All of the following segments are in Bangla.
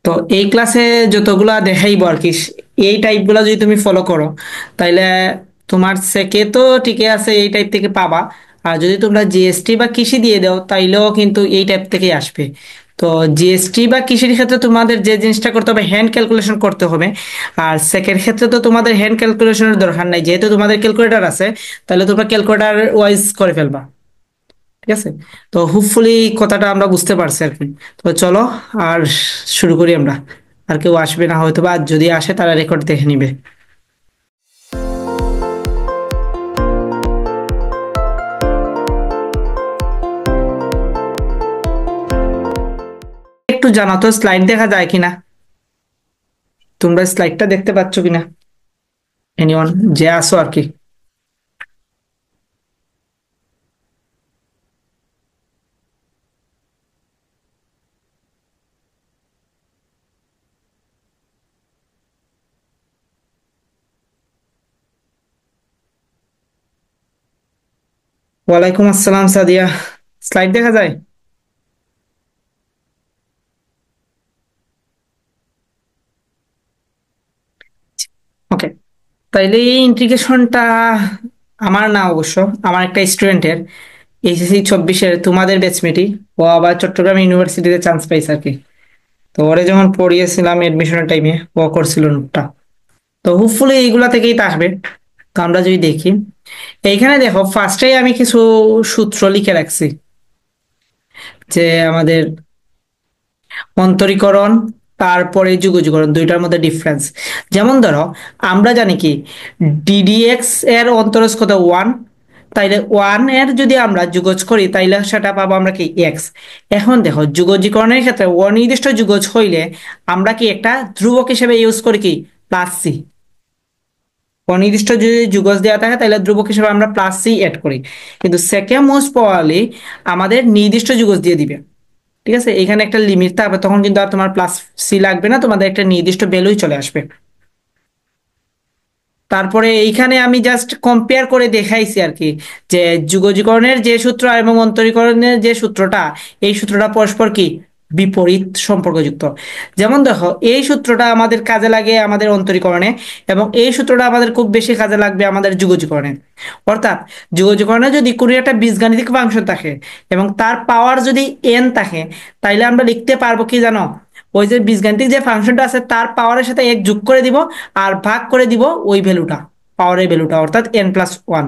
তো এই ক্লাসে যতগুলা দেখাইবো আর কি, এই টাইপগুলা যদি তুমি ফলো করো তাইলে তোমার সেকে তো ঠিকই আছে, এই টাইপ থেকে পাবা। আর যদি তোমরা জিএসটি বা কৃষি দিয়ে দাও তাইলেও কিন্তু এই টাইপ থেকেই আসবে। তো জিএসটি বা কৃষির ক্ষেত্রে তোমাদের যে জিনিসটা করতে হবে, হ্যান্ড ক্যালকুলেশন করতে হবে। আর সেকের ক্ষেত্রে তো তোমাদের হ্যান্ড ক্যালকুলেশনের দরকার নাই, যেহেতু তোমাদের ক্যালকুলেটর আছে, তাহলে তোমরা ক্যালকুলেটর ওয়াইজ করে ফেলবা। ঠিক আছে। তো হোপফুলি কথাটা আমরা বুঝতে পারছি আর কি। তো চলো, আর শুরু করি আমরা। আর কেউ আসবে না হয়তো, বা যদি আসে তারা রেকর্ড দেখে নিবে। একটু জানো তো স্লাইড দেখা যায় কিনা, তোমরা স্লাইডটা দেখতে পাচ্ছ কিনা, এনিওয়ান যে আসো আর কি। ওয়ালাইকুম আসসালাম সাদিয়া, স্লাইড দেখা যায়? ওকে। তাইলে এই ইন্টিগ্রেশনটা আমার না, অবশ্য আমার একটা স্টুডেন্টের, এইচএসসি 24-এর তোমাদের ব্যাচমেটই। ও আবার চট্টগ্রাম ইউনিভার্সিটিতে চান্স পাইছে আর কি। তো ওরে যখন পড়িয়েছিলাম এডমিশনের টাইমে, ও করছিল নোটটা। তো হোপফুলি এইগুলা থেকেই তা আসবে। তো আমরা যদি দেখি, এইখানে দেখো ফার্স্টেই আমি কিছু সূত্র লিখে রাখছি, যে আমাদের অন্তরীকরণ, তারপরে যুগজীকরণ, দুইটার মধ্যে ডিফারেন্স। যেমন ধরো, আমরা জানি কি ডিডিএক্স এর অন্তরজ কত, 1। তাইলে 1 এর যদি আমরা যুগজ করি তাইলে সেটা পাবো আমরা কি, এক্স। এখন দেখো যুগজীকরণের ক্ষেত্রে অনির্দিষ্ট যুগজ হইলে আমরা কি একটা ধ্রুবক হিসেবে ইউজ করি কি, প্লাস সি। অনির্দিষ্ট যদি যুগজ দেওয়া থাকে তাহলে ধ্রুবক হিসেবে আমরা প্লাস সি অ্যাড করি। কিন্তু সেকেন্ড মোস্ট প্রবাবলি আমাদের নির্দিষ্ট যুগজ দিয়ে দিবে। ঠিক আছে, এখানে একটা লিমিট থাকবে, তখন কিন্তু আর তোমার প্লাস সি লাগবে না, তোমাদের একটা নির্দিষ্ট ভ্যালুই চলে আসবে। তারপরে এইখানে আমি জাস্ট কম্পেয়ার করে দেখাইছি আর কি, যে যুগজীকরণের যে সূত্র এবং অন্তরীকরণের যে সূত্রটা, এই সূত্রটা পরস্পর কি, বিপরীত সম্পর্কযুক্ত। যেমন দেখো, এই সূত্রটা আমাদের কাজে লাগে আমাদের অন্তরীকরণে, এবং এই সূত্রটা আমাদের খুব বেশি কাজে লাগবে আমাদের যুগজীকরণে। অর্থাৎ যুগজীকরণে যদি কোনো একটা বীজগাণিতিক ফাংশন থাকে এবং তার পাওয়ার যদি এন থাকে, তাইলে আমরা লিখতে পারবো কি জানো, ওই যে বীজগাণিতিক যে ফাংশনটা আছে তার পাওয়ারের সাথে এক যোগ করে দিব, আর ভাগ করে দিব ওই ভ্যালুটা, পাওয়ারের ভ্যালুটা, অর্থাৎ n+1।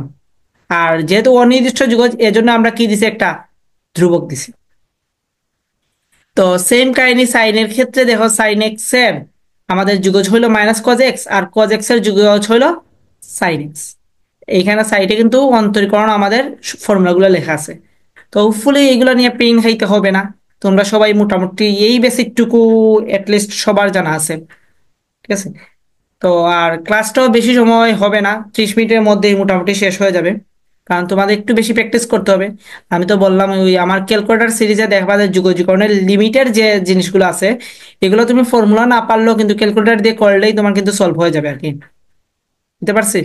আর যেহেতু অনির্দিষ্ট যুগজ, এজন্য আমরা কি দিছি, একটা ধ্রুবক দিছি। তো সেম কাহিনী সাইনের ক্ষেত্রে দেখো, সাইন এক্স এর আমাদের যুগজ হইলো -cos x, আর cos x এর যুগজ হইলো সাইন এক্স। এইখানে সাইডে কিন্তু অন্তরীকরণ আমাদের ফর্মুলাগুলো লেখা আছে। তো হোপফুলি এগুলো নিয়ে পেইন খাইতে হবে না। তোমরা সবাই মোটামুটি এই বেসিকটুকু লিস্ট সবার জানা আছে। ঠিক আছে। তো আর ক্লাসটাও বেশি সময় হবে না, 30 মিনিটের মধ্যেই মোটামুটি শেষ হয়ে যাবে, কারণ তোমাদের একটু বেশি প্র্যাকটিস করতে হবে। আমি তো বললাম ওই আমার ক্যালকুলেটর সিরিজে দেখবা যে যুগজীকরণের লিমিটের যে জিনিসগুলো আছে, এগুলো তুমি ফর্মুলা না পারলেও কিন্তু ক্যালকুলেটর দিয়ে করলেই তোমার কিন্তু সলভ হয়ে যাবে আর কি। বুঝতে পারছি?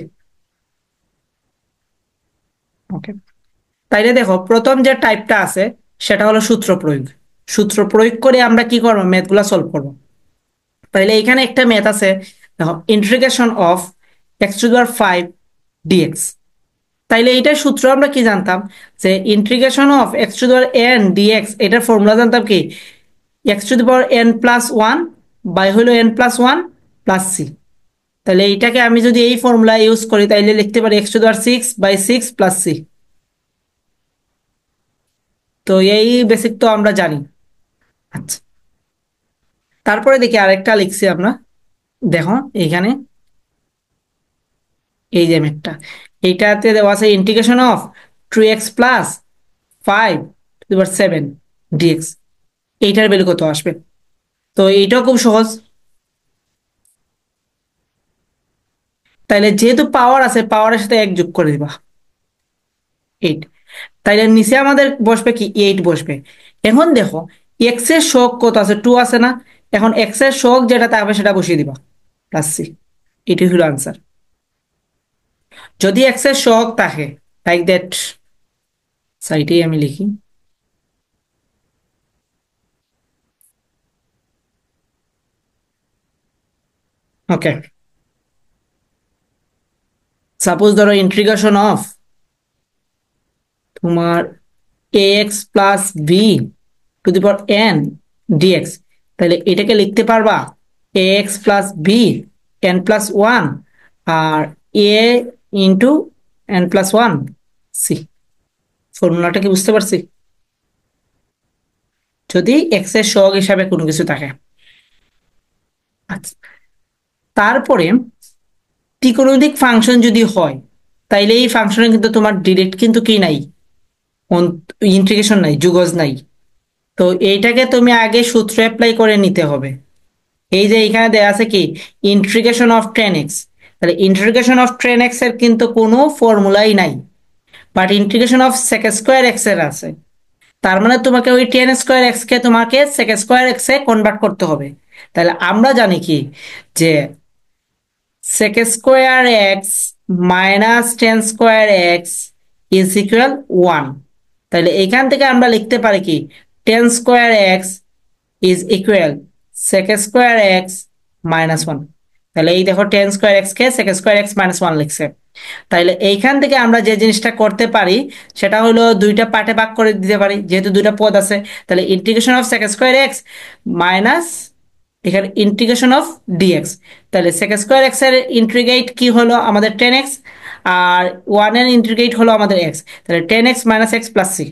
ওকে। তাইলে দেখো, প্রথম যে টাইপটা আছে সেটা হলো সূত্র প্রয়োগ। সূত্র প্রয়োগ করে আমরা কি করবো, ম্যাথগুলা সলভ করবো। তাইলে এখানে একটা ম্যাথ আছে, দেখো, ইন্টিগ্রেশন অফ x⁵ ডিএক্স। তাইলে এইটার সূত্র আমরা কি জানতাম, যে ইন্টিগ্রেশন অফ x⁴n ডিএক্স, এটার ফর্মুলা জানতাম কি, x⁴n+1 বাই হলো n+1 প্লাস সি। তাহলে এইটাকে আমি যদি এই ফর্মুলা ইউজ করি তাইলে লিখতে পারি x⁶/6 প্লাস সি। তো এই বেসিক তো আমরা জানি। আচ্ছা, তারপরে দেখি আরেকটা লিখছি আমরা। দেখো এইখানে এই যে ম্যাথটা, এইটাতে দেওয়া আছে ইন্টিগ্রেশন অফ 2x+5^7 ডিএক্স। এইটার ভ্যালু কত আসবে? তো এইটাও খুব সহজ। তাইলে যেহেতু পাওয়ার আছে, পাওয়ারের সাথে এক যোগ করে দিবা, 8। তাইলে নিচে আমাদের বসবে কি, 8 বসবে। এখন দেখো, এক্স এর শোক কত আছে, 2 আছে না? এখন এক্স এর শোক যেটা থাকবে সেটা বসিয়ে দিবা, প্লাস সি। এটি হলো আনসার। যদি এক্স এর শোক থাকে, লাইক দ্যাট, সাইটেই আমি লিখি, ওকে, সাপোজ ধরো ইন্টিগ্রেশন অফ তোমার A x plus B to the power n dx, তাহলে এটাকে লিখতে পারবা A x plus B n plus one আর A into n plus one C. ফর্মুলাটা কি বুঝতে পারছি? যদি এক্স এর সহগ হিসাবে কোনো কিছু থাকে। আচ্ছা, তারপরে ত্রিকোণমিতিক ফাংশন যদি হয়, তাইলে এই ফাংশনে কিন্তু তোমার ডিরেক্ট কিন্তু কি নাই, ইন্টিগ্রেশন নাই, যুগজ নাই। তো এইটাকে তুমি আগে সূত্র অ্যাপ্লাই করে নিতে হবে। এই যে এখানে দেয়া আছে কি ইন্টিগ্রেশন অফ টেন এক্স, তাহলে ইন্টিগ্রেশন অফ টেন এক্স এর কিন্তু কোনো ফর্মুলাই নাই, but integration of sec square x এর আছে। তার মানে তোমাকে ওই টেন স্কোয়ার এক্স কে তোমাকে সেক স্কোয়ার এক্স এ কনভার্ট করতে হবে। তাহলে আমরা জানি কি যে sec square x minus tan square x is equal one. তাহলে এখান থেকে আমরা লিখতে পারি কি tan square x is equal sec square x minus one. তাহলে এই দেখো টেন স্কোয়ার এক্স কে sec square x minus one লিখছে। তাইলে এইখান থেকে আমরা যে জিনিসটা করতে পারি সেটা হলো দুইটা পার্টে ভাগ করে দিতে পারি, যেহেতু দুইটা পদ আছে। তাহলে integration of sec square x minus এখানে ইন্টিগ্রেশন অফ ডিএক্স। তাহলে sec স্কোয়ার এক্স এর ইন্টিগ্রেট কি হলো আমাদের টেন এক্স, আর ওয়ান এর ইন্টিগ্রেট হলো আমাদের এক্স। তাহলে ten x minus x plus C.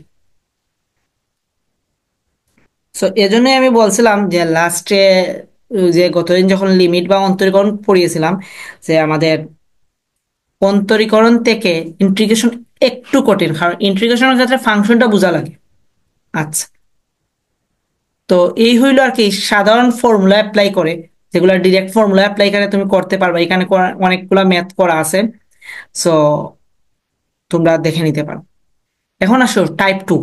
So এজন্যই আমি বলছিলাম যে লাস্টে যে গতদিন যখন লিমিট বা অন্তরীকরণ পড়িয়েছিলাম, যে আমাদের অন্তরীকরণ থেকে ইন্টিগ্রেশন একটু কঠিন, কারণ ইন্টিগ্রেশনের ক্ষেত্রে ফাংশনটা বোঝা লাগে। আচ্ছা, তো এই হইলো আর কি সাধারণ ফর্মুলা অ্যাপ্লাই করে, যেগুলো ডিরেক্ট ফর্মুলা অ্যাপ্লাই করে তুমি করতে পারবে। এখানে অনেকগুলো ম্যাথ করা আছে, সো তোমরা দেখে নিতে পারো। এখন আসো টাইপ টু।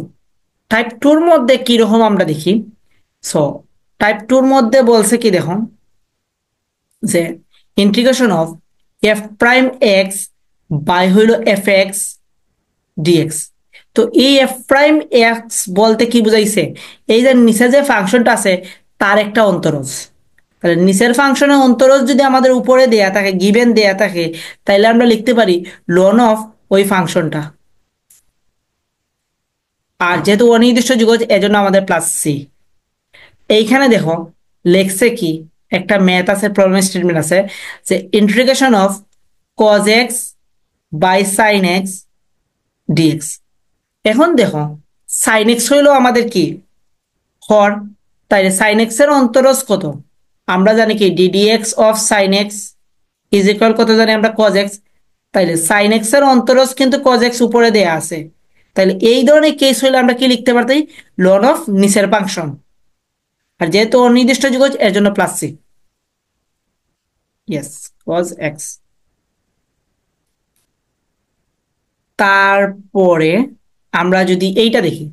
টাইপ টুর মধ্যে কিরকম আমরা দেখি। সো টাইপ টুর মধ্যে বলছে কি দেখুন, যে integration of f prime x by হইল এফ এক্স ডিএক্স। তো এই এফ প্রাইম এক্স বলতে কি বুঝাইছে, এই যে নিচে যে ফাংশনটা আছে তার একটা অন্তরজ। তাহলে নিচের ফাংশনের অন্তরজ যদি আমাদের উপরে দেয়া থাকে, গিভেন দেয়া থাকে, তাইলে আমরা লিখতে পারি লন অফ ওই ফাংশনটা। আর যেহেতু অনির্দিষ্ট যুগজ এজন্য আমাদের প্লাস সি। এইখানে দেখো লেখছে কি, একটা ম্যাথ আছে, প্রবলেম স্টেটমেন্ট আছে, যে integration of cos x by sine x dx. এখন দেখো সাইন এক্স হইলো আমাদের কি হর, তাইলে সাইন এক্স এর অন্তরজ কত, আমরা জানি কি ddx of sine x is equal কত জানি আমরা কজ এক্স। তাইলে সাইন এক্স এর অন্তরজ কিন্তু কজ এক্স উপরে দেয়া আছে। তাইলে এই ধরনের কেস হইলে আমরা কি লিখতে পারতাম, লন অফ নিচের ফাংশন। আর যেহেতু অনির্দিষ্ট যুগজ এর জন্য plus C. Yes, cos x. তারপরে আমরা যদি এইটা দেখি,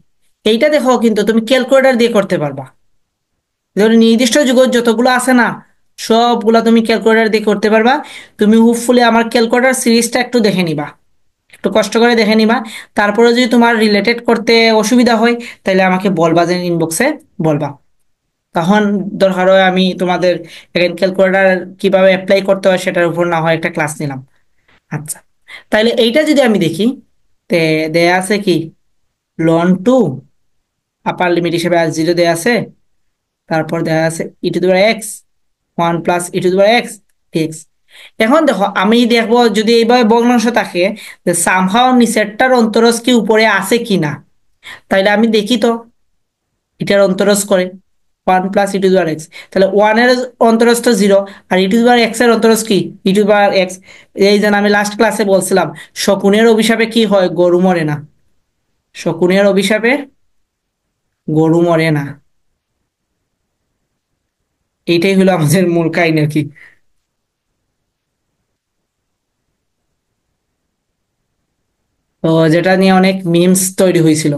এইটা দেখো কিন্তু তুমি ক্যালকুলেটর দিয়ে করতে পারবা। যেমন নির্দিষ্ট যুগজ যতগুলো আছে না, সবগুলা তুমি ক্যালকুলেটর দিয়ে করতে পারবা। তুমি হোপফুলি আমার ক্যালকুলেটর সিরিজটা একটু দেখে নিবা, একটু কষ্ট করে দেখে নিবা। তারপরে যদি তোমার রিলেটেড করতে অসুবিধা হয় তাহলে আমাকে বলবা, যে ইনবক্সে বলবা। তখন দরকার হয় আমি তোমাদের এখানে ক্যালকুলেটর কিভাবে অ্যাপ্লাই করতে হয় সেটার উপর না হয় একটা ক্লাস নিলাম। আচ্ছা, তাহলে এইটা যদি আমি দেখি, তে দেয়া আছে কি লন টু আপার লিমিট হিসেবে আর জিরো দেয়া আছে, তারপর দেখা আছে e to the power x one plus e to the power x dx. এখন দেখো আমি দেখবো যদি এইভাবে ভগ্নাংশ থাকে, যে সামহাও নিচেরটার অন্তরজ কি উপরে আছে কিনা। তাইলে আমি দেখি তো এটার অন্তরজ করে one plus e to the power x, তাহলে ওয়ান এর অন্তরজ তো জিরো, আর e to the power x এর অন্তরজ কি ই টু দি পাওয়ার এক্স। এই যেন আমি লাস্ট ক্লাসে বলছিলাম শকুনের অভিশাপে কি হয়, গরু মরে না। শকুনের অভিশাপে গরু মরে না, এইটাই হলো আমাদের মূল কাহিনী আর কি। তো যেটা নিয়ে অনেক মিমস তৈরি হয়েছিল।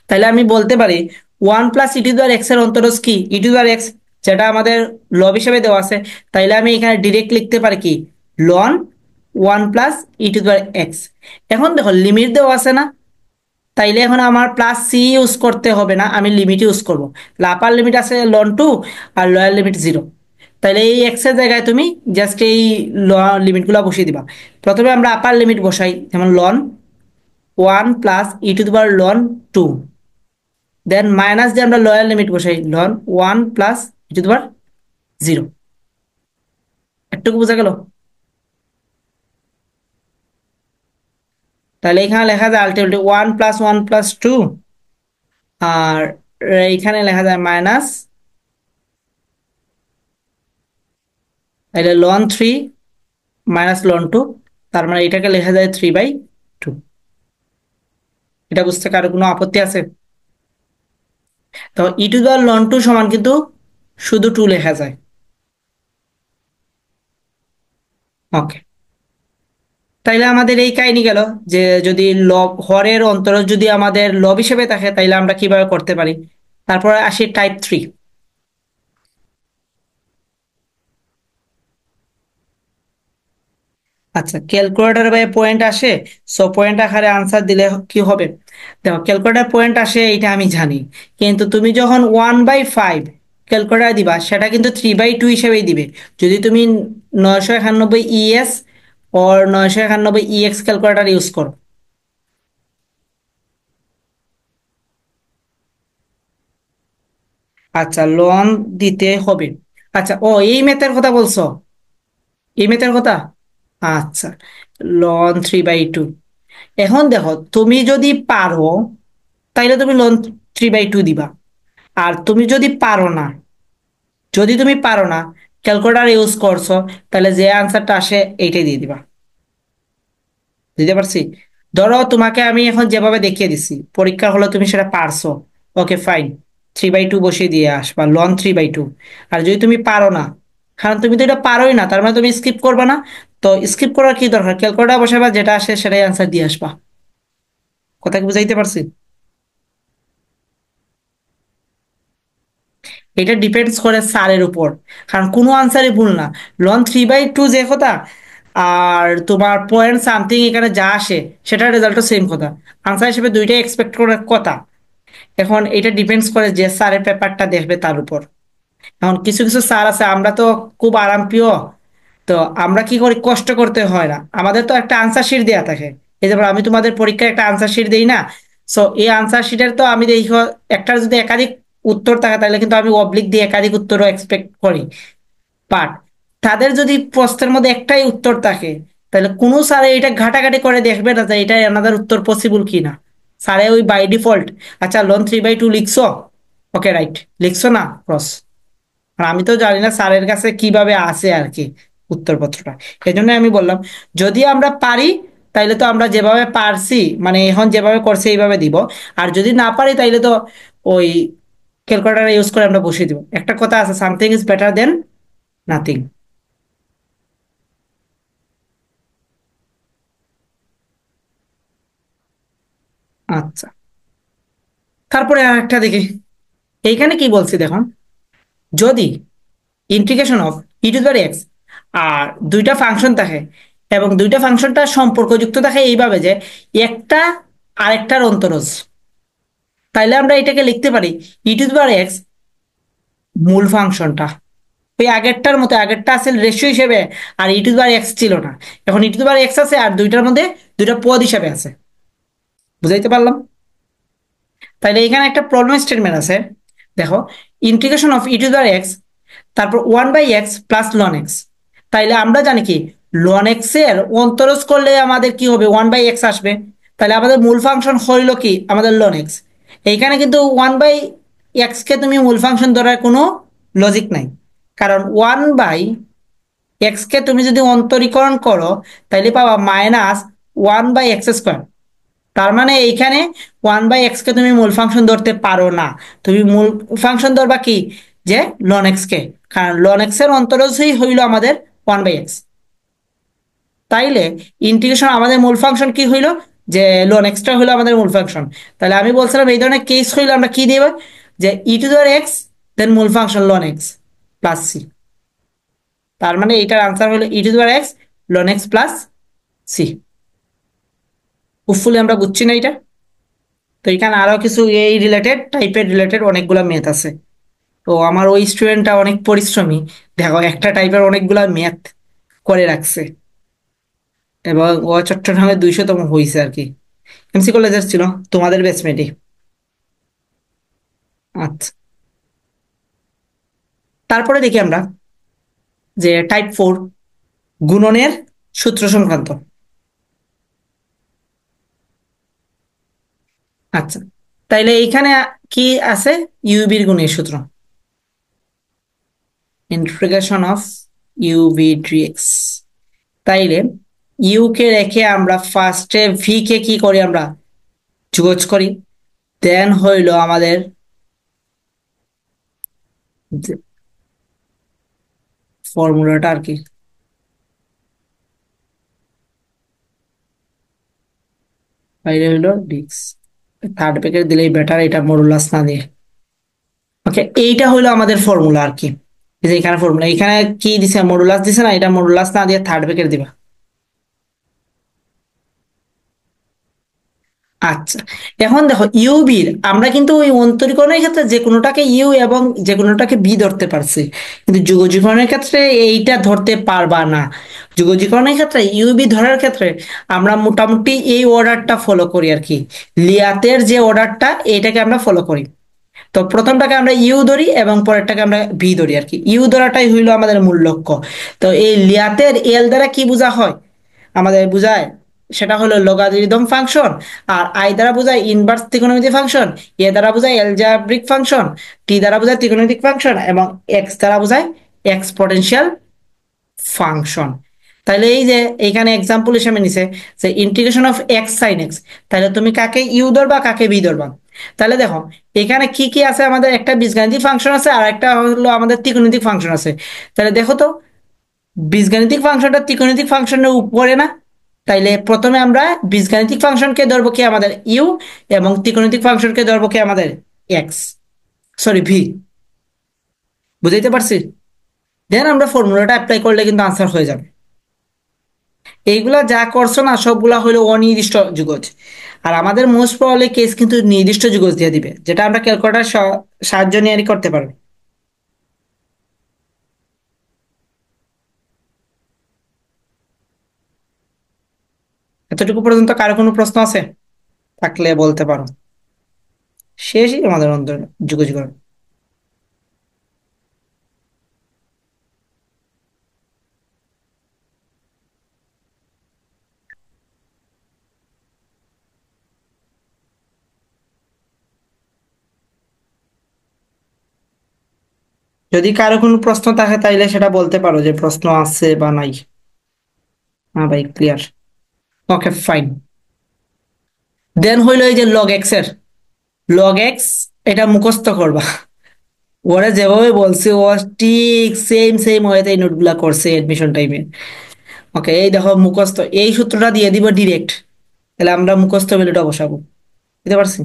তাহলে আমি বলতে পারি one plus e to the power x এর অন্তরজ কি ই টু দি পাওয়ার এক্স, যেটা আমাদের লব হিসেবে দেওয়া আছে। তাইলে আমি এখানে ডিরেক্ট লিখতে পারি কি ln one plus e to the power x. এখন দেখো লিমিট দেওয়া আছে না, তাইলে এখন আমার প্লাস সি ইউজ করতে হবে না, আমি লিমিট ইউজ করবো। আপার লিমিট আছে লন টু আর লোয়ার লিমিট জিরো। তাহলে এই এক্স এর জায়গায় তুমি জাস্ট এই লিমিটগুলো বসিয়ে দিবা। প্রথমে আমরা আপার লিমিট বসাই, যেমন লন 1 + e⁻² 2, দেন মাইনাস দিয়ে আমরা লোয়ার লিমিট বসাই, লন 1 + e⁻0। একটুকু বোঝা গেল? তাহলে এখানে লেখা যায় আলটিমেটলি 1 + 1 + 2, আর এইখানে লেখা যায় মাইনাস, তাহলে ln 3 - ln 2, তার মানে এটাকে লেখা যায় 3/2। এটা বুঝতে কারো কোনো আপত্তি আছে? তো e⁻ln 2 সমান কিন্তু শুধু 2 লেখা যায়। ওকে, তাইলে আমাদের এই কাহিনী গেল যে যদি লব হরের অন্তরজ যদি আমাদের লব হিসেবে থাকে তাইলে আমরা কিভাবে করতে পারি। তারপরে আসি টাইপ 3। আচ্ছা, ক্যালকুলেটর বাই পয়েন্ট আসে, সো পয়েন্ট আকারে আনসার দিলে কি হবে? দেখো, ক্যালকুলেটর পয়েন্ট আসে এটা আমি জানি, কিন্তু তুমি যখন 1/5 ক্যালকুলেটর দিবা সেটা কিন্তু 3/2 হিসেবেই দিবে। যদি তুমি 991 ES ওর 991 EX ক্যালকুলেটর ইউজ করো। আচ্ছা, লোন দিতে হবে। আচ্ছা, ও এই মেথের কথা বলছো? এই মেথের কথা? আচ্ছা, ln 3/2। এখন দেখো, তুমি যদি পারো তাইলে তুমি ln 3/2 দিবা। আর তুমি যদি পারো না, যদি তুমি পারো না, ক্যালকুলেটার ইউজ করছো, তাহলে যে আনসারটা আসে এইটাই দিয়ে দিবা। দিতে পারছি? ধরো তোমাকে আমি এখন যেভাবে দেখিয়ে দিচ্ছি, পরীক্ষা হলো তুমি সেটা পারছো, ওকে ফাইন, 3/2 বসিয়ে দিয়ে আসবা, ln 3/2। আর যদি তুমি পারো না, কারণ তুমি তো এটা পারোই না, তার মানে তুমি স্কিপ করবা না। তো স্কিপ করার কি দরকার, ক্যালকুলেটার বসাবা, যেটা আসে সেটাই আনসার দিয়ে আসবা। কথা কি বুঝাইতে পারছি? এটা ডিপেন্ডস করে স্যারের উপর, কারণ কোনো আনসারই ভুল না। ln 3/2 যে কথা, আর তোমার পয়েন্ট সামথিং এখানে যা আসে সেটার রেজাল্টও সেম কথা, আনসার হিসেবে দুইটাই এক্সপেক্ট করার কথা। এখন এটা ডিপেন্ডস করে যে স্যারের পেপারটা দেখবে তার উপর। এখন কিছু কিছু স্যার আছে, আমরা তো খুব আরামপ্রিয়, তো আমরা কি করি, কষ্ট করতে হয় না, আমাদের তো একটা আনসার শিট দেওয়া থাকে। এই যেমন আমি তোমাদের পরীক্ষায় একটা আনসার শিট দিই না, সো এই আনসার শিটের তো আমি দেখি একটার যদি একাধিক উত্তর থাকে তাহলে কিন্তু আমি অবলিক দিয়ে একাধিক উত্তরও এক্সপেক্ট করি। বাট তাদের যদি প্রশ্নের মধ্যে একটাই উত্তর থাকে, তাহলে কোনো স্যারে এটা ঘাটাঘাটি করে দেখবে না যে এটা এনাদের উত্তর পসিবল কি না। স্যারে ওই বাই ডিফল্ট, আচ্ছা ln 3/2 লিখছো, ওকে রাইট, লিখছো না ক্রস। আর আমি তো জানি না স্যারের কাছে কিভাবে আসে আর কি উত্তরপত্রটা। এই জন্য আমি বললাম, যদি আমরা পারি তাইলে তো আমরা যেভাবে পারছি, মানে এখন যেভাবে করছি এইভাবে দিব। আর যদি না পারি তাইলে তো ওই ক্যালকুলেটার ইউজ করে আমরা বসিয়ে দিব। একটা কথা আছে, something is better then nothing. আচ্ছা, তারপরে আর একটা দেখি, এইখানে কি বলছি দেখুন, যদি ইন্টিগ্রেশন অফ e⁻x আর দুইটা ফাংশন থাকে, এবং দুইটা ফাংশনটা সম্পর্কযুক্ত থাকে এইভাবে যে একটা আরেকটার অন্তরজ, তাইলে আমরা এটাকে লিখতে পারি e⁻x মূল ফাংশনটা। ওই আগেরটার মতো, আগেরটা আছে রেশিও হিসেবে, আর e⁻x ছিল না, এখন e⁻x আছে আর দুইটার মধ্যে দুইটা পদ হিসাবে আছে। বুঝাইতে পারলাম? তাইলে এখানে একটা প্রবলেম স্টেটমেন্ট আছে, দেখো, ইন্টিগ্রেশন অফ e⁻x, তারপর 1/x প্লাস লন এক্স। তাইলে আমরা জানি কি, লন এক্স এর অন্তরজ করলে আমাদের কি হবে, 1/x আসবে। তাহলে আমাদের মূল ফাংশন হইল কি, আমাদের লন এক্স। এইখানে কিন্তু 1/x কে তুমি মূল ফাংশন ধরার কোনো লজিক নাই, কারণ 1/x কে তুমি যদি অন্তরীকরণ করো তাইলে পাবা -1/x²। তার মানে এইখানে 1/x কে তুমি মূল ফাংশন ধরতে পারো না। তুমি মূল ফাংশন ধরবা কি, যে লন এক্স কে, কারণ লন এক্স এর অন্তরজই হইল আমাদের 1/x। তাইলে ইন্টিগ্রেশন আমাদের মূল ফাংশন কি হইল, যে লন এক্সটা হইলো আমাদের মূল ফাংশন। তাহলে আমি বলছিলাম এই ধরনের কেস হইলে আমরা কি দেব, যে e⁻x দেন মূল function ln x plus C. তার মানে এইটার আনসার হলো e⁻x ln x plus C. Hopefully আমরা বুঝছি না এটা? তো এখানে আরো কিছু এই রিলেটেড টাইপের রিলেটেড অনেকগুলো মেথ আছে, ও আমার ওই স্টুডেন্টটা অনেক পরিশ্রমী, দেখো একটা টাইপের অনেকগুলা ম্যাথ করে রাখছে, এবং ও চট্টগ্রামে 200তম হয়েছে আর কি। এমসি কলেজের ছিল, তোমাদের ব্যাচমেটই। আচ্ছা, তারপরে দেখি আমরা যে টাইপ 4, গুণনের সূত্র সংক্রান্ত। আচ্ছা, তাইলে এইখানে কি আছে? ইউবির গুণের সূত্র, ইন্টিগ্রেশন অফ ইউবি ডিএক্স। তাইলে ইউ কে রেখে আমরা ফার্স্টে ভি কে কি করি, আমরা যোগ করি। দেন হইলো আমাদের ফর্মুলাটা আর কি, বাইরে হইলো ডিক্স। থার্ড ব্র্যাকেট দিলেই বেটার, এটা মডুলাস না দিয়ে। ওকে, এইটা হলো আমাদের ফর্মুলা আর কি। এই যে এখানে ফর্মুলা, এখানে কি দিছে, মডুলাস দিছে না, এটা মডুলাস না দিয়ে থার্ড ব্র্যাকেট দিবা। আচ্ছা, এখন দেখো ইউবির আমরা কিন্তু ওই অন্তরীকরণের ক্ষেত্রে যে কোনোটাকে ইউ এবং যে কোনোটাকে বি ধরতে পারছি, কিন্তু যুগজীকরণের ক্ষেত্রে এইটা ধরতে পারবা না। যুগজীকরণের ক্ষেত্রে ইউবি ধরার ক্ষেত্রে আমরা মোটামুটি এই অর্ডারটা ফলো করি আর কি, লিয়াতের যে অর্ডারটা এইটাকে আমরা ফলো করি। তো প্রথমটাকে আমরা ইউ ধরি এবং পরেরটাকে আমরা ভি ধরি আর কি, ইউ ধরাটাই হইলো আমাদের মূল লক্ষ্য। তো এই লিয়াতের এল দ্বারা কি বোঝা হয়, আমাদের বোঝায় সেটা হলো লগারিদম ফাংশন। আর আই দ্বারা বোঝায় ইনভার্স ত্রিকোণমিতিক ফাংশন, এ দ্বারা বোঝায় অ্যালজেব্রিক ফাংশন, টি দ্বারা বোঝায় ত্রিকোণমিতিক ফাংশন, এবং এক্স দ্বারা বোঝায় এক্সপোনেনশিয়াল ফাংশন। তাহলে এই যে এখানে এক্সাম্পল হিসেবে নিছে যে integration of x sine x, তাহলে তুমি কাকে ইউ ধরবা কাকে বি ধরবা। তাহলে দেখো এখানে কি কি আছে, আমাদের একটা বীজগাণিতিক ফাংশন আছে আর একটা হলো আমাদের ত্রিকোণমিতিক ফাংশন আছে। তাহলে দেখো তো, বীজগাণিতিক ফাংশনটা ত্রিকোণমিতিক ফাংশনের উপরে না? তাইলে প্রথমে আমরা বীজগাণিতিক ফাংশনকে ধরবো কি আমাদের ইউ, এবং ত্রিকোণমিতিক ফাংশনকে ধরবো কি আমাদের এক্স, সরি ভি। বুঝাইতে পারছি? দেন আমরা ফর্মুলাটা অ্যাপ্লাই করলে কিন্তু আনসার হয়ে যাবে। এইগুলা যা করছো না সবগুলা হলো অনির্দিষ্ট যুগজ, আর আমাদের মোস্ট প্রবাবলি কেস কিন্তু নির্দিষ্ট যুগজ দিয়ে দিবে, যেটা আমরা ক্যালকুলেটার সাহায্য নিয়ে আর কি করতে পারবো। এতটুকু পর্যন্ত কারো কোনো প্রশ্ন আছে? থাকলে বলতে পারো। শেষই আমাদের অন্তর যুগজীকরণ। যদি কারো কোনো প্রশ্ন থাকে তাইলে সেটা বলতে পারো যে প্রশ্ন আছে বা নাই। হ্যাঁ ভাই, ক্লিয়ার। ওকে, ফাইন। দেন হইলো এই যে লগ এক্স এর, লগ এক্স এটা মুখস্থ করবা। ওরা যেভাবে বলছে ও ঠিক সেম সেম ওয়েতে এই নোটগুলা করছে এডমিশন টাইমে। ওকে, এই দেখো মুখস্থ, এই সূত্রটা দিয়ে দিব ডিরেক্ট, তাহলে আমরা মুখস্থ ভ্যালুটা বসাবো। বুঝতে পারছি?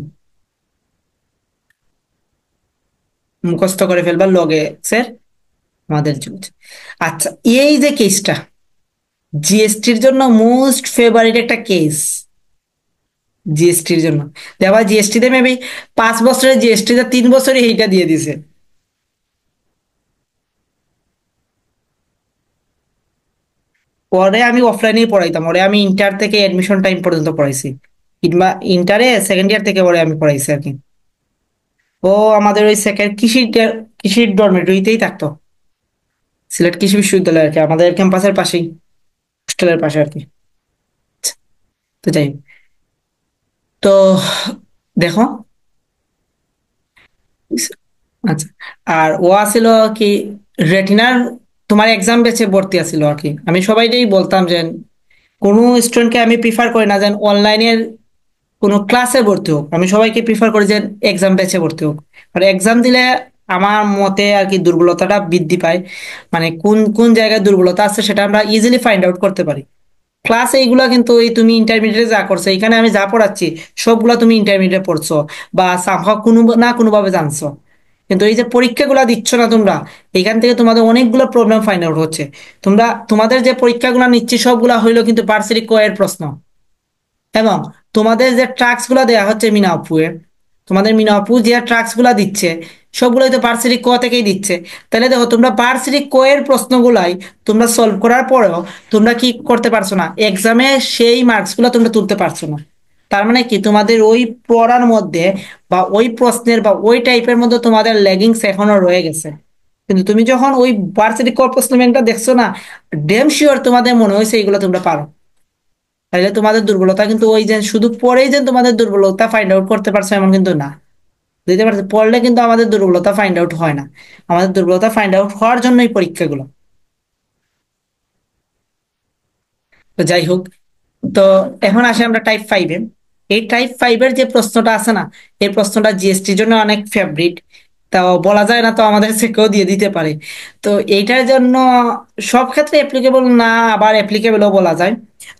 মুখস্থ করে ফেলবা লগ এক্স এর আমাদের যুগ। আচ্ছা, এই যে কেসটা জিএসটির জন্য মোস্ট ফেভারিট একটা কেস, জিএসটির জন্য। দেখবা জিএসটি তে মেবি 5 বছরের জিএসটি তে 3 বছরে এইটা দিয়ে দিছে। পরে আমি অফলাইনেই পড়াইতাম, ওরে আমি ইন্টার থেকে এডমিশন টাইম পর্যন্ত পড়াইছি, কিংবা ইন্টারে সেকেন্ড ইয়ার থেকে ওরে আমি পড়াইছি আর কি। ও আমাদের ওই সেকেন্ড কৃষি ডরমেটরিতেই থাকতো, সিলেট কৃষি বিশ্ববিদ্যালয় আর কি, আমাদের ক্যাম্পাসের পাশেই, হোস্টেলের পাশে আর কি। তো যাই হোক। তো দেখো, আচ্ছা, আর ও আছিল কি রেটিনার, তোমার এক্সাম বেচে ভর্তি আছিল আর কি। আমি সবাইকেই বলতাম যে কোনো স্টুডেন্টকে আমি প্রিফার করি না যে অনলাইনের কোনো ক্লাসে ভর্তি হোক, আমি সবাইকে প্রিফার করি যে এক্সাম বেচে ভর্তি হোক। আর এক্সাম দিলে আমার মতে আর কি দুর্বলতাটা বৃদ্ধি পায়, মানে কোন কোন জায়গায় দুর্বলতা আছে সেটা আমরা ইজিলি ফাইন্ড আউট করতে পারি। ক্লাসে এইগুলা কিন্তু এই তুমি ইন্টারমিডিয়েটে যা করছো, এখানে আমি যা পড়াচ্ছি সবগুলা তুমি ইন্টারমিডিয়েটে পড়ছো বা সামহাও কোনো না কোনো ভাবে জানছো, কিন্তু এই যে পরীক্ষাগুলা দিচ্ছ না তোমরা, এখান থেকে তোমাদের অনেকগুলো প্রবলেম ফাইন্ড আউট হচ্ছে। তোমরা তোমাদের যে পরীক্ষাগুলো নিচ্ছি সবগুলা হইলো কিন্তু ভার্সিটি কোয়ের প্রশ্ন, এবং তোমাদের যে ট্রাক্স গুলা দেওয়া হচ্ছে মিনা আপুয়ে, তোমাদের মিনা আপু যে ট্রাক্স গুলা দিচ্ছে সবগুলোই তো ভার্সিটি ক থেকেই দিচ্ছে। তাহলে দেখো তোমরা ভার্সিটি ক এর প্রশ্নগুলাই তোমরা সলভ করার পরেও তোমরা কি করতে পারছো না, এক্সামে সেই মার্কস গুলো তোমরা তুলতে পারছো না। তার মানে কি তোমাদের ওই পড়ার মধ্যে বা ওই প্রশ্নের বা ওই টাইপের মধ্যে তোমাদের লেগিংস এখনো রয়ে গেছে। কিন্তু তুমি যখন ওই ভার্সিটি ক প্রশ্ন ব্যাংকটা দেখছো না, ডেম শিওর তোমাদের মনে হয়েছে এইগুলো তোমরা পারো। তাহলে তোমাদের দুর্বলতা কিন্তু ওই যে শুধু পড়েই যে তোমাদের দুর্বলতা ফাইন্ড আউট করতে পারছো এমন কিন্তু না। বুঝতে পারছো, পড়লে কিন্তু আমাদের দুর্বলতা ফাইন্ড আউট হয় না। আমাদের দুর্বলতা ফাইন্ড আউট হওয়ার জন্যই পরীক্ষাগুলো। তো যাই হোক, তো এখন আসি আমরা টাইপ 5-এ। এই টাইপ 5-এর যে প্রশ্নটা আছে না, এই প্রশ্নটা জিএসটির জন্য অনেক ফেভারিট। তাও বলা যায় না তো আমাদের থেকেও দিয়ে দিতে পারে। তো এইটার জন্য সব ক্ষেত্রে অ্যাপ্লিকেবল না, আবার অ্যাপ্লিকেবলও বলা যায়।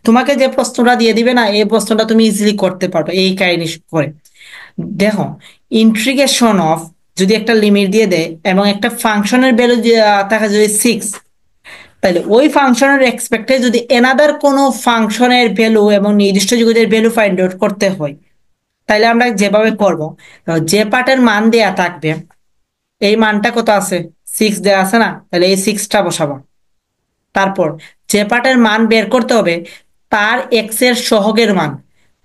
তোমাকে যে প্রশ্নটা দিয়ে দিবে না, এই প্রশ্নটা তুমি ইজিলি করতে পারবে এই কাহিনী করে। দেখো, ইন্টিগ্রেশন অফ যদি একটা লিমিট দিয়ে দেয় এবং একটা ফাংশনের ভ্যালু থাকে যদি 6, তাহলে ওই ফাংশনের এক্সপেক্টে যদি এনাদার কোনো ফাংশনের ভ্যালু এবং নির্দিষ্ট যুগের ভ্যালু ফাইন্ড আউট করতে হয়, তাহলে আমরা যেভাবে করব, যে পার্টের মান দেয়া থাকবে, এই মানটা কত আছে, 6 দেয়া আছে না, তাহলে এই 6টা বসাবো। তারপর যে পার্টের মান বের করতে হবে তার এক্স এর সহগের মান,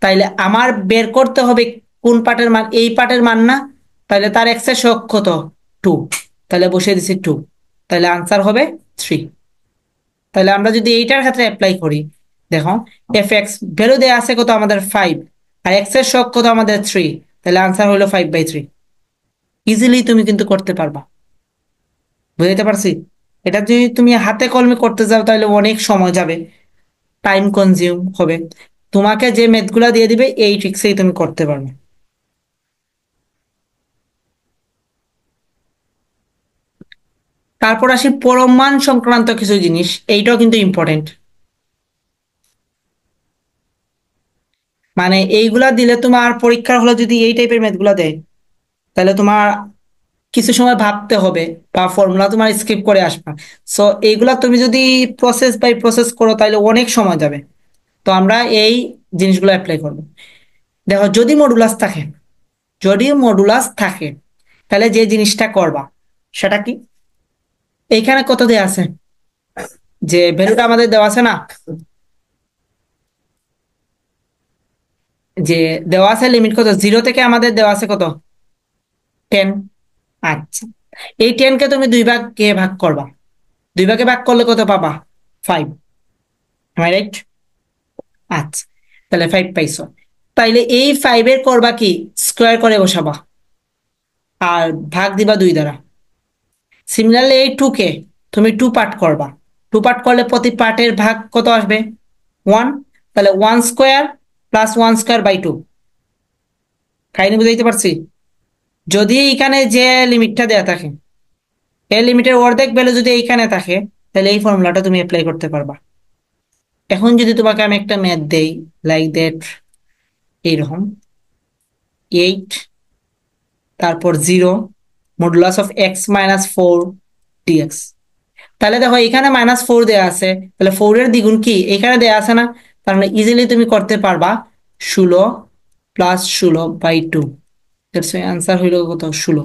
তাইলে আমার বের করতে হবে কোন পার্টের মান, এই পার্টের মান না, তাহলে তার এক্স এর সহগ কত, 2, তাহলে বসিয়ে দিছি 2, তাহলে আনসার হবে 3। তাহলে আমরা যদি এইটার ক্ষেত্রে অ্যাপ্লাই করি, দেখো এফ এক্স ভ্যালু দেওয়া আছে কত আমাদের 5, আর এক্স এর সহগ কত আমাদের 3, তাহলে আনসার হলো 5/3। ইজিলি তুমি কিন্তু করতে পারবা। বুঝতে পারছি? এটা যদি তুমি হাতে কলমে করতে যাও তাহলে অনেক সময় যাবে, টাইম কনজিউম হবে। তোমাকে যে মেথড গুলা দিয়ে দিবে এই ট্রিক্সেই তুমি করতে পারবে। তারপর আসি পরমাণু সংক্রান্ত কিছু জিনিস, এইটাও কিন্তু ইম্পর্টেন্ট। মানে এইগুলা দিলে তোমার পরীক্ষার হলে যদি এই টাইপের ম্যাথ গুলা দেয়, তাহলে তোমার কিছু সময় ভাবতে হবে বা ফর্মুলা তোমার স্কিপ করে আসবা। সো এইগুলা তুমি যদি প্রসেস বাই প্রসেস করো তাহলে অনেক সময় যাবে। তো আমরা এই জিনিসগুলো অ্যাপ্লাই করবো। দেখো, যদি মডুলাস থাকে তাহলে যে জিনিসটা করবা সেটা কি, এইখানে কত দেয়া আছে, যে ভ্যালুটা আমাদের দেওয়া আছে না, যে দেওয়া আছে লিমিট কত, 0 থেকে আমাদের দেওয়া আছে কত, 10। আচ্ছা, এই 10-কে তুমি দুই ভাগে ভাগ করবা। দুই ভাগে ভাগ করলে কত পাবা, 5। রাইট? আচ্ছা, তাহলে 5 পাইছো। তাইলে এই 5-এর করবা কি, স্কোয়ার করে বসাবা আর ভাগ দিবা 2 দ্বারা। সিমিলারলি এই 2-কে তুমি 2 পার্ট করবা। 2 পার্ট করলে প্রতি পার্টের ভাগ কত আসবে, 1। তাহলে 1 স্কোয়ার প্লাস 1 স্কোয়ার/2। কাহিনী বুঝাইতে পারছি? যদি এখানে যে লিমিটটা দেয়া থাকে, এই লিমিটের অর্ধেক ভ্যালু যদি এইখানে থাকে, তাহলে এই ফর্মুলাটা তুমি অ্যাপ্লাই করতে পারবা। এখন যদি তোমাকে আমি একটা ম্যাথ দেই, লাইক দ্যাট, এইরকম 8, তারপর 0, মডুলাস অফ x-4 dx। তাহলে দেখো এখানে -4 দেয়া আছে, তাহলে 4-এর দ্বিগুণ কি এখানে দেয়া আছে না, তার মানে ইজিলি তুমি করতে পারবা 16 প্লাস 16/2। আনসার হইল কত, 16।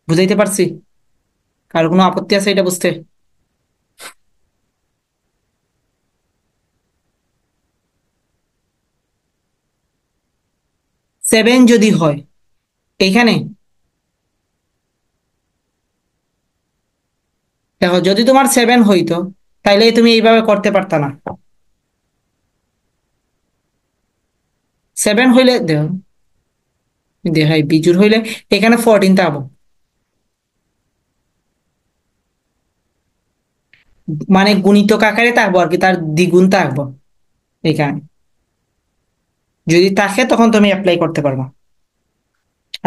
বুঝাইতে পারছি? কার কোনো আপত্তি আছে এটা বুঝতে? 7 যদি হয় এইখানে, দেখো যদি তোমার 7 হইতো তাইলে তুমি এইভাবে করতে পারতা না। 7 হইলে দেখো, দেখাই বিজুর হইলে এখানে 14 থাকবো, মানে গুণিতক আকারে থাকবো আর কি, তার দ্বিগুণ থাকবো এখানে। যদি থাকে তখন তুমি অ্যাপ্লাই করতে পারবা,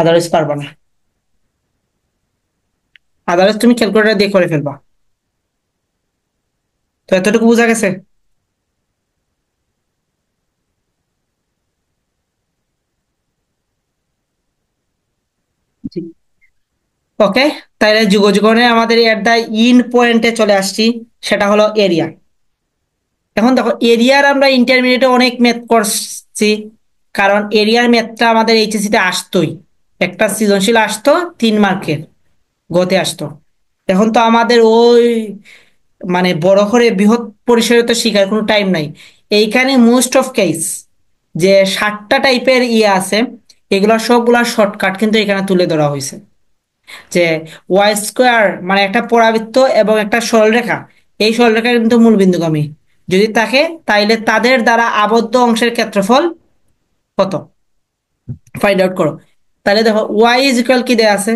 আদারওয়াইজ পারবা না। আদারওয়াইজ তুমি ক্যালকুলেটর দিয়ে করে ফেলবা। তো এতটুকু বোঝা গেছে? ওকে, তাহলে যুগজীবনে আমাদের এট দা ইন পয়েন্টে চলে আসছি, সেটা হলো এরিয়া। এখন দেখো, এরিয়ার আমরা ইন্টারমিডিয়েটে অনেক ম্যাথ করছি, কারণ এরিয়ার ম্যাথটা আমাদের এইচএসসি তে আসতোই। একটা সৃজনশীল আসতো 3 মার্কের, গতে আসতো। এখন তো আমাদের ওই মানে বড় করে বৃহৎ পরিসরে তো শিখার কোনো টাইম নাই। এইখানে মোস্ট অফ কেস যে 7টা টাইপের আছে, এগুলা সবগুলা শর্টকাট কিন্তু এখানে তুলে ধরা হয়েছে। যে ওয়াই স্কোয়ার মানে একটা পরাবৃত্ত এবং একটা সরলরেখা, এই সরলরেখা কিন্তু মূলবিন্দুগামী যদি থাকে, তাইলে তাদের দ্বারা আবদ্ধ অংশের ক্ষেত্রফল কত ফাইন্ড আউট করো। তাহলে দেখো ওয়াই ইজ ইকুয়াল কি দেয়া আছে,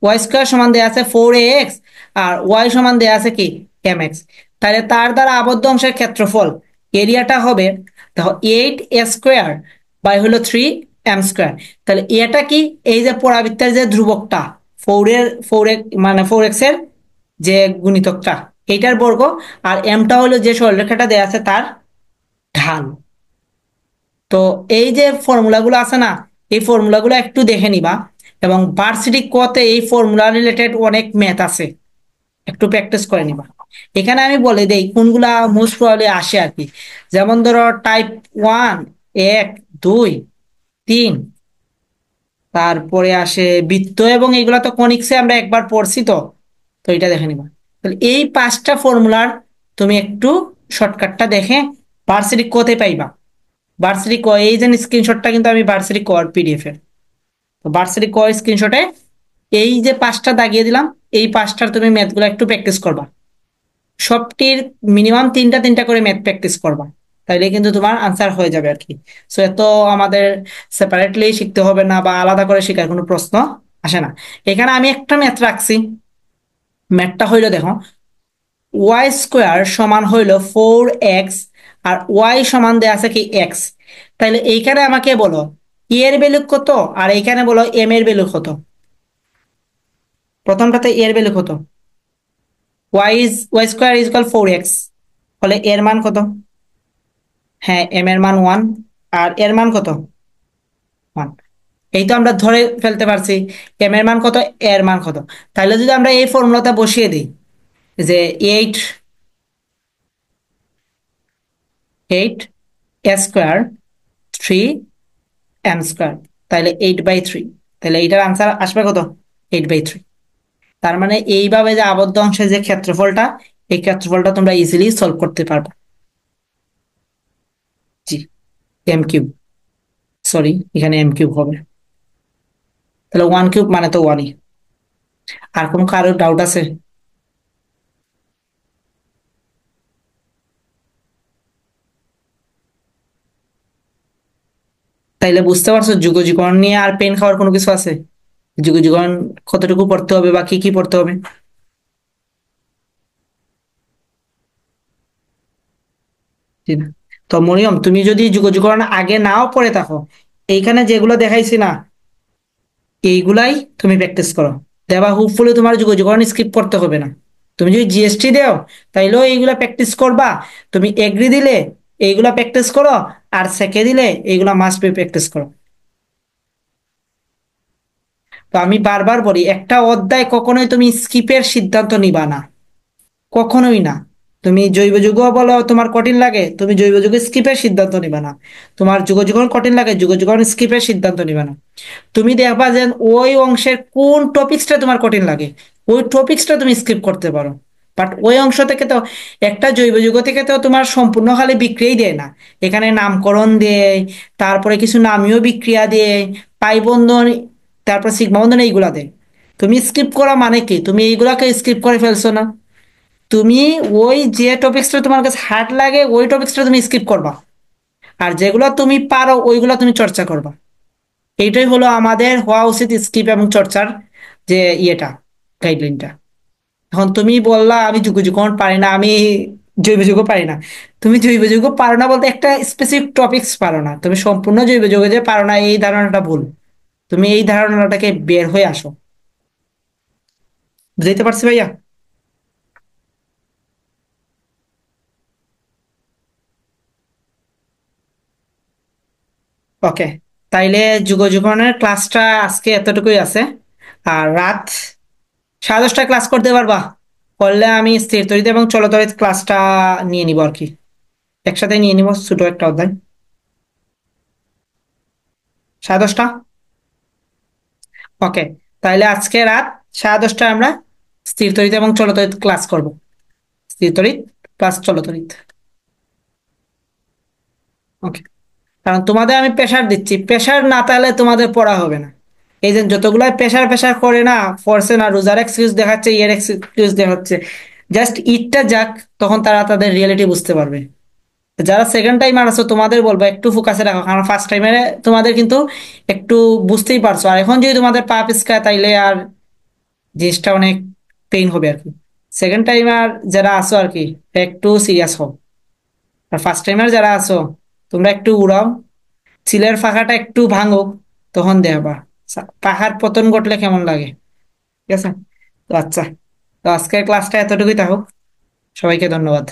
ওয়াই স্কোয়ার সমান দেয়া আছে 4ax, আর ওয়াই সমান দেয়া আছে কি mx। তাহলে তার দ্বারা আবদ্ধ অংশের ক্ষেত্রফল এরিয়াটা হবে দেখো 8a² বাই হলো 3m²। তাহলে এটা কি, এই যে পরাবৃত্তের যে ধ্রুবকটা 4 মানে 4x এর যে গুণিতকটা, এইটার বর্গ, আর এমটা হলো যে সরলরেখাটা দেয়া আছে তার ঢাল। তো এই যে ফর্মুলাগুলো আছে না, এই ফর্মুলাগুলো একটু দেখে নিবা। এবং ভার্সিটি কতে এই ফর্মুলা রিলেটেড অনেক ম্যাথ আছে, একটু প্র্যাকটিস করে নিবা। এখানে আমি বলে দেই কোনগুলা মোস্ট প্রবাবলি আসে আর কি। যেমন ধরো টাইপ 1, 1, 2, 3, তারপরে আসে বৃত্ত, এবং এগুলা তো কনিক্সে আমরা একবার পড়ছি তো। তো এটা দেখে নিবা। তাহলে এই 5টা ফর্মুলার তুমি একটু শর্টকাটটা দেখে ভার্সিটি কতে পাইবা। ভার্সিটি ক এই যে স্ক্রিনশটটা কিন্তু আমি ভার্সিটি কর পিডিএফ এর, তো ভার্সিটি ক স্ক্রিনশটে এই যে 5টা দাগিয়ে দিলাম, এই 5টার তুমি ম্যাথগুলো একটু প্র্যাকটিস করবা। সবটির মিনিমাম 3টা 3টা করে ম্যাথ প্র্যাকটিস করবা, তাইলে কিন্তু তোমার আনসার হয়ে যাবে আর কি। সো এত আমাদের সেপারেটলি শিখতে হবে না, বা আলাদা করে শেখার কোনো প্রশ্ন আসে না। এখানে আমি একটা ম্যাথ রাখছি। ম্যাথটা হইলো দেখো, ওয়াই স্কোয়ার সমান হইলো 4x, আর ওয়াই সমান দেয়া আছে কি এক্স। তাইলে এইখানে আমাকে বলো এর ভ্যালু কত, আর এইখানে বলো এম এর ভ্যালু কত। প্রথমটাতে এর ভ্যালু কত, Y square is equal 4x, ফলে এর মান কত? হ্যাঁ, এম এর মান 1, আর এর মান কত 1। এই তো আমরা ধরে ফেলতে পারছি এম এর মান কত, এর মান কত। তাহলে যদি আমরা এই ফর্মুলাটা বসিয়ে দিই যে 8a² 3m², তাহলে 8/3, তাহলে এইটার আনসার আসবে কত 8/3। তার মানে এইভাবে যে আবদ্ধ অংশের যে ক্ষেত্রফলটা, এই ক্ষেত্রফলটা তোমরা ইজিলি সলভ করতে পারবে। জি, m³ সরি, এখানে m³ হবে। তাহলে 1³ মানে তো 1ই। আর কোনো কারো ডাউট আছে? তাইলে বুঝতে পারছো যুগজীকরণ নিয়ে আর পেন খাওয়ার কোনো কিছু আছে? যুগজীকরণ কতটুকু পড়তে হবে বা কি কি পড়তে হবে? জি না। তো মরিয়ম, তুমি যদি যুগজীকরণ আগে নাও পড়ে থাকো, এইখানে যেগুলো দেখাইছি না, এইগুলাই তুমি প্র্যাকটিস করো। দেবা হোপফুলি তোমার যুগজীকরণ স্কিপ করতে হবে না। তুমি যদি জিএসটি দাও, তাইলেও এইগুলা প্র্যাকটিস করবা। তুমি এগ্রি দিলে এইগুলা প্র্যাকটিস করো, আর সেকে দিলে এইগুলা মাস্ট বি প্র্যাকটিস করো। তো আমি বারবার বলি, একটা অধ্যায় কখনোই তুমি স্কিপের সিদ্ধান্ত নিবা না, কখনোই না। তুমি জৈব যুগ বলো তোমার কঠিন লাগে, তুমি জৈব যুগ স্কিপের সিদ্ধান্ত নিবা না। তোমার যুগজীকরণ কঠিন লাগে, যুগজীকরণ স্কিপের সিদ্ধান্ত নিবা না। তুমি দেখবা যে ওই অংশের কোন টপিক্সটা তোমার কঠিন লাগে, ওই টপিক্সটা তুমি স্কিপ করতে পারো। বাট ওই অংশ থেকে তো, একটা জৈব যুগ থেকে তো তোমার সম্পূর্ণ খালি বিক্রিয়াই দেয় না, এখানে নামকরণ দেয়, তারপরে কিছু নামীয় বিক্রিয়া দেয়, পাই বন্ধন, তারপর সিগমা বন্ধন, এইগুলা দেয়। তুমি স্কিপ করা মানে কি, তুমি এইগুলাকে স্কিপ করে ফেলছো না। তুমি ওই যে টপিক্সটা তোমার কাছে হার্ড লাগে, ওই টপিক্সটা তুমি স্কিপ করবা, আর যেগুলো তুমি পারো ওইগুলো তুমি চর্চা করবা। এইটাই হলো আমাদের হওয়া উচিত স্কিপ এবং চর্চার যে ইয়েটা, গাইডলাইনটা। এখন তুমি বললা আমি যুগজীকরণ পারি না, আমি জৈব যুগ পারি না। তুমি জৈব যুগ পারো না বলতে একটা স্পেসিফিক টপিক্স পারো না, তুমি সম্পূর্ণ জৈব যুগে যে পারো না এই ধারণাটা ভুল। তুমি এই ধারণাটাকে বের হয়ে আসো। বুঝতে পারছি ভাইয়া? ওকে, তাইলে যুগজীকরণের ক্লাসটা আজকে এতটুকুই আছে। আর রাত 10:30 ক্লাস করতে পারবা? করলে আমি স্থির তরিতে এবং চলতরিত ক্লাসটা নিয়ে নিবো আর কি, একসাথে নিয়ে নিবো ছোট একটা অধ্যায়। 10:30। ওকে, তাহলে আজকে রাত 10:30টায় আমরা স্থির তড়িৎ এবং চলতড়িৎ ক্লাস করব। স্থির তড়িৎ প্লাস চলতড়িৎ। ওকে, কারণ তোমাদের আমি প্রেশার দিচ্ছি, প্রেশার না তাহলে তোমাদের পড়া হবে না। এই যে যতগুলাই প্রেশার প্রেশার করে না, ফোর্সে না, রোজার এক্সকিউজ দেখাচ্ছে, ইয়ের এক্সকিউজ দেখাচ্ছে, জাস্ট ইটটা যাক, তখন তারা তাদের রিয়েলিটি বুঝতে পারবে। যারা সেকেন্ড টাইমার আছো তোমাদের বলবো একটু ফোকাসে রাখো, কারণ ফার্স্ট টাইমে তোমাদের কিন্তু একটু বুঝতেই পারছো, আর এখন যদি তোমাদের পা পিছকায় তাইলে আর জিনিসটা অনেক পেইন হবে আর কি। সেকেন্ড টাইমার যারা আছো আর কি, একটু সিরিয়াস হও। আর ফার্স্ট টাইমার যারা আছো, তোমরা একটু উড়াও, চিলের ফাঁকাটা একটু ভাঙো, তখন দেখবা পাহাড় পতন ঘটলে কেমন লাগে। ঠিক আছে? তো আচ্ছা, তো আজকের ক্লাসটা এতটুকুই থাকুক। সবাইকে ধন্যবাদ।